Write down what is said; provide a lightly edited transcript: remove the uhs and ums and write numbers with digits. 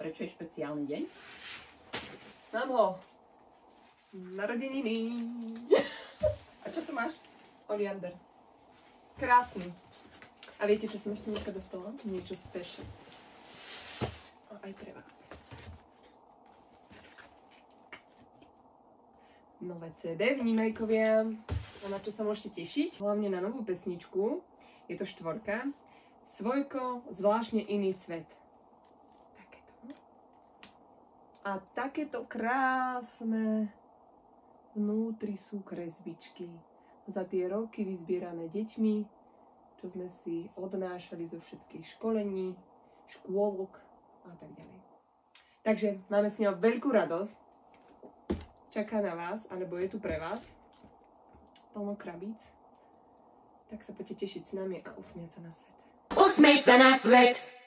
prečo je špeciálny deň? Mám ho. Narodeniny. A čo tu máš? Oliander. Krásny. A viete, čo som ešte dneska dostala? Niečo special. A aj pre vás. Nové CD, vnímajkovia. A na čo sa môžete tešiť? Hlavne na novú pesničku. Je to 4. Svojko, zvláštne iný svet. Takéto. A takéto krásne vnútri sú kresbičky. Za tie roky vyzbierané deťmi, čo sme si odnášali zo všetkých školení, škôlok a tak ďalej. Takže máme s ňou veľkú radosť. Čaká na vás, alebo je tu pre vás plno krabíc. Tak sa poďte tešiť s nami a usmiať sa na svet. Usmej sa na svet!